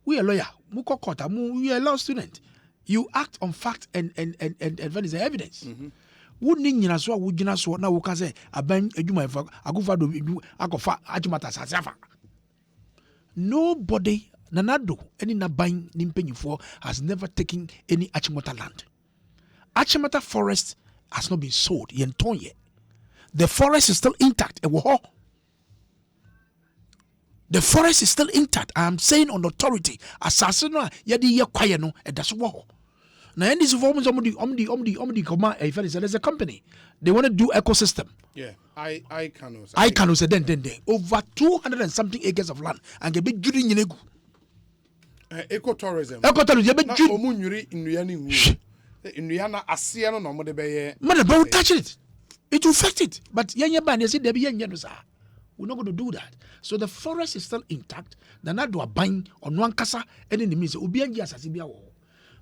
We a lawyer, Muko Kota, we are a law student. You act on fact and evidence. Wouldn't you know would you know now? We say aban eduma efa agufa do akofa Achimota sasafa. Nobody nanado any naban nimpenyifo has never taken any Achimota land. Achimota forest has not been sold yet. The forest is still intact. The forest is still intact. I am saying on authority. Assassin yadi ye quiet no and that's what. Now in this form there's a company. They want to do ecosystem. Yeah. I can say then over 200 and something acres of land and get big during Yinegu. Ecotourism. Ecotourism na omunyuri inuyani nwu. Inuyana asia no mo de beye. Man, but we touch it. It will affect it. But yenya ban they say there be yenya sir. We're not going to do that. So the forest is still intact. Nana do a buying on one casa and in the means ubiangi asasibia wo.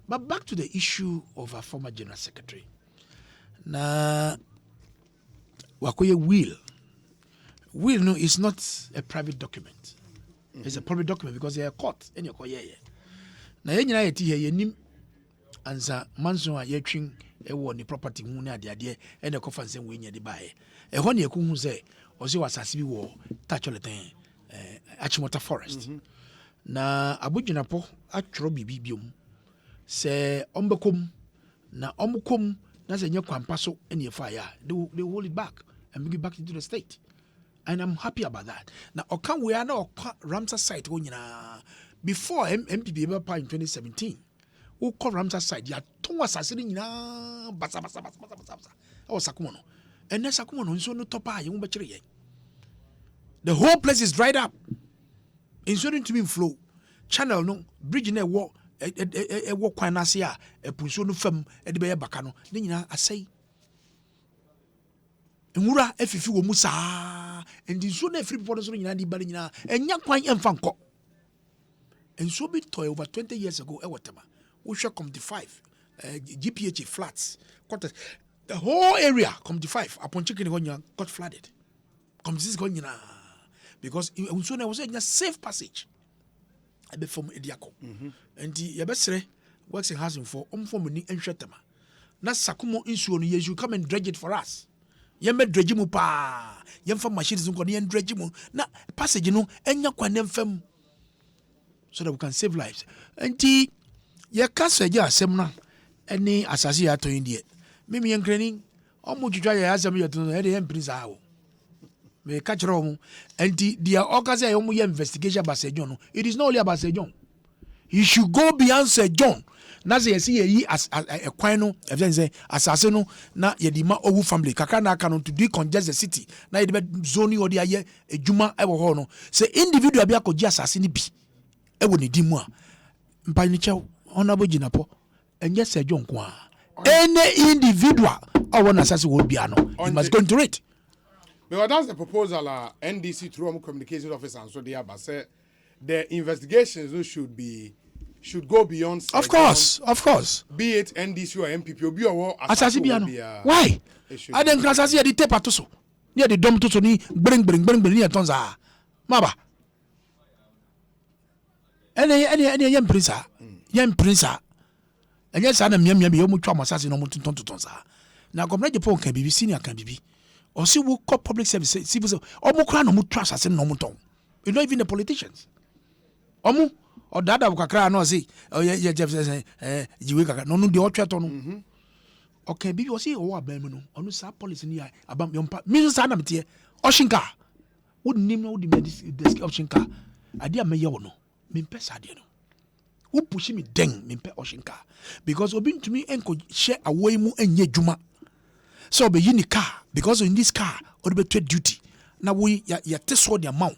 But back to the issue of our former General Secretary. Na wakoye will. Will no is not a private document. It's a public document because they are caught in your koye. Na yenyina yeti he yenim ansa manso a yetwin ewo ni property hu na ade e na kofa nsem we nya de bae. E ho na ekuhu se osi wasase bi wo tacholeten Achimota forest. Na abuginapo atworo bibi biom. Se ombekom na omukom na se nye kwampa so ene fa ya they hold it back and bring it back into the state, and I'm happy about that. Now okan we are now Ramsar site wo nyina before MPP ever in 2017 wo call Ramsar site ya ton asase nyina basa ɛwɔ Sakumo no ɛnɛ Sakumo no nsuo no tɔpa a yɛn ho bɛkyerɛ yɛn the whole place is dried up nsuo no ntumi flow channel no bridge na ɛwɔ kwan n'ase a ɛpo nsuo no fam ɛde bɛyɛ baka no ne nyinaa asɛe nwura efifi wɔ mu saa ndi nsuo na efiri bepɔ no so no nyinaa de ba no nyinaa ɛnya kwan ɛmfa nkɔ nsuo bi tɔɔ over 20 years ago ɛwɔ Tema wohwɛ Community 5 GPH flats the whole area Community 5 upon chicken got flooded Community 6 got nyinaa because nsuo na was a safe passage ebe from Ediako and yɛbɛsrɛ works in housing for omfom ni nhwɛ Tema na Sakumo nsuo no you come and dredge it for us yɛmɛ dredge mu pa yɛmfa machines nko ne dredge mu na passage no enya kwan mfam so that we can save lives and yɛka sɛ gye asɛm no ɛne asase yɛ atɔ yi deɛ mimi yɛnkrani ɔmo twitwa yɛ asɛm yɛ to no ɛde yɛmpiri saa o meka kyerɛ ɔmo ɛnti deɛ ɔka sɛ ɔmo yɛ investigation about Sir John no it is not only about Sir John you should go beyond Sir John na sɛ yɛsi yɛyi ɛkwan no ɛfɛ sɛ asase no na yɛde ma owu family kakra na aka no to decongest the city na yɛde bɛ zoning ɔde ayɛ adwuma ɛwɔ hɔ no sɛ individual bi akɔgye asase no bi ɛwɔ ne din mu a mpanikyɛw honorable Jinapo ɛnyɛ Sir John ko a any individual ɔwɔ n'asase wɔ bia no he must go into it. Because that's the proposal NDC through our communications officer and so they are, but say the investigations should go beyond. Of course. Be it NDC or MPP or be or asasi biano. Why? I don't asasi ya di tape atoso. Ni di dom toso ni bring ni atonza. Maba. Ene yem prinsa. Yem prinsa. Enye sa na miam bi yomu twa masasi no mutonton totonza. Na gomna Japan kan bibi senior kan bibi. Or see we call public service civil service. Omo kra no mu twa asase no muton. You know even the politicians. Omo or dada kakra no say jiwe kakra no de otweto no okay bibi o say o abam no onu sa policy ni abam yompa mi sa na mete oshinka wo nim no wo di desk oshinka ade a meye wo no me pesa ade no wo push me den me pe oshinka because obi ntumi enko share away mu enye dwuma so be yini car because in this car o be trade duty na wo ya teso the amount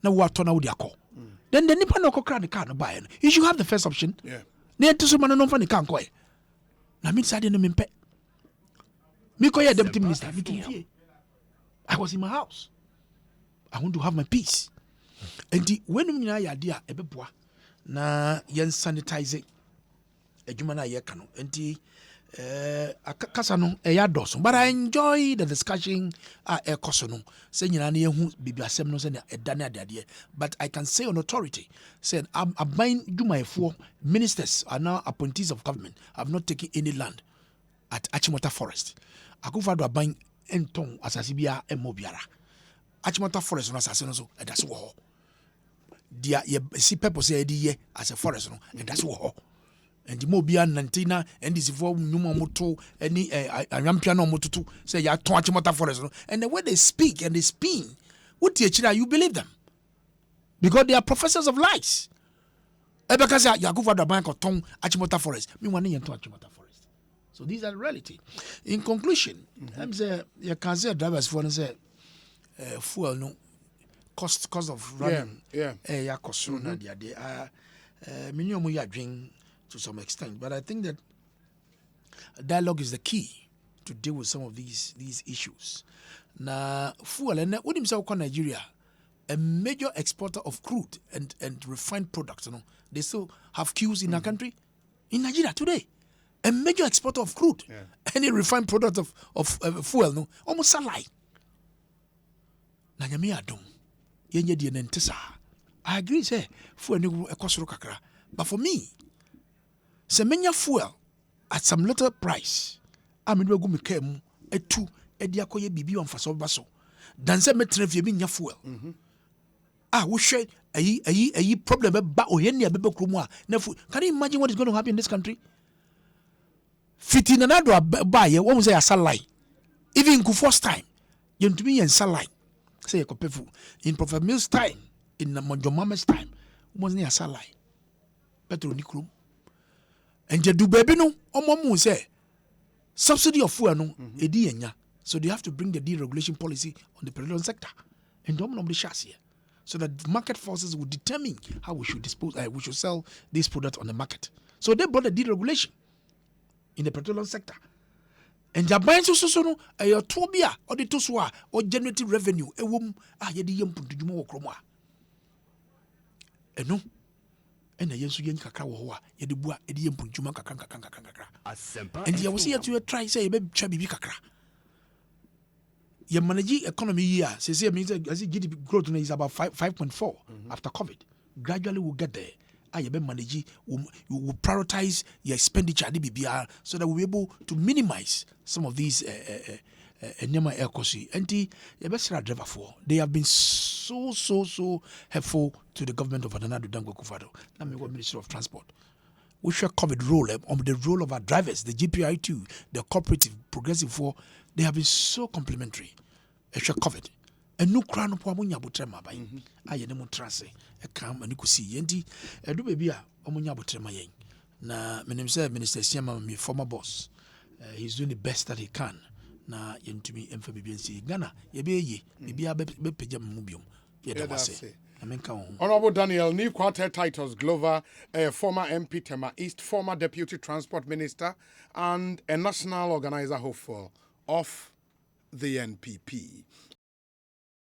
na wo atona wo de akọ. Then the nipa no kokra the car no buy no. You should have the first option. Yeah. Na to so man no fa the car nko e. Na me sade no me mpe. Me ko deputy minister me kin I was in my house. I want to have my peace. And when we na ya dia ebeboa na yen sanitize adwuma na ye ka no. Enti akasa no eya doso but I enjoy the discussion ekoso no say nyina na yehu bibi asem no say na edane adade but I can say on authority said aban dwumayefo ministers are now appointees of government have not taken any land at Achimota forest akufado aban enton asase bia emobiara Achimota forest no asase no so edase wo ho dia ye si purpose e di ye as a forest no edase wo ho and the mobile nantina and this for nyuma moto any anyampia no motutu say ya ton Achimota forest no and the way they speak and they spin what you believe them because they are professors of lies because ya go for the bank of ton Achimota forest me wan yen ton Achimota forest so these are the reality in conclusion I'm say you can say drivers for say fuel no cost of running ya cost na dia minimum ya dwen to some extent, but I think that dialogue is the key to deal with some of these issues. Na fuel and what himself call Nigeria, a major exporter of crude and refined products. You know, they still have queues in our country. In Nigeria today, a major exporter of crude and a refined product of fuel. No, almost a lie. Na nyame adom yenye die nentesa. I agree say fuel ni ekosoro kakra, but for me. Semenya fuel at some little price. I'm going to make a two ediakoye bibi on faso baso. Dan se metre fie bi nya fuel. We share a problem ba ohenia bebe kromo a na fu. Can you imagine what is going to happen in this country? Fitina na do ba ye won say asalai. Even ku first time. You to be in salai. Say ekopefu. In Prophet Mills time, in Monjomama's time, was near salai. Petro ni krum. And you do baby no, or say Subsidy of fuel no edi enya. So they have to bring the deregulation policy on the petroleum sector. And don't normally here. So that market forces will determine how we should we should sell this product on the market. So they brought the deregulation in the petroleum sector. And the buying so no a tobia or the toswa or generating revenue a womb yedi yam puntu jumo kroma. No. And the yensu yen kakra wo ho a yedi bua edi yam puntu juma kakra. And you will see to try say be try bibi kakra. Your managing economy year says means as GDP growth is about 5.4 after COVID. Gradually we'll get there. You manage will prioritize your expenditure so that we'll be able to minimize some of these Ekosiisen. And the best driver for they have been so helpful to the government of Adanadu Dango Kufado. Now we Ministry of Transport. We share COVID role on the role of our drivers, the GPI2, the cooperative, progressive for. They have been so complimentary. I share COVID. And no crown of Wamunya Butrema by I am trance. A calm and you could see Yendi. I do baby Omunya Butrema yen. Na Minister Siama, my former boss. He's doing the best that he can. Na yen to me, MFBNC Ghana, ye maybe I be pejam mubium. Honorable Daniel, new quarter Titus Glover, a former MP Tema East, former Deputy Transport Minister, and a national organizer hopeful of the NPP.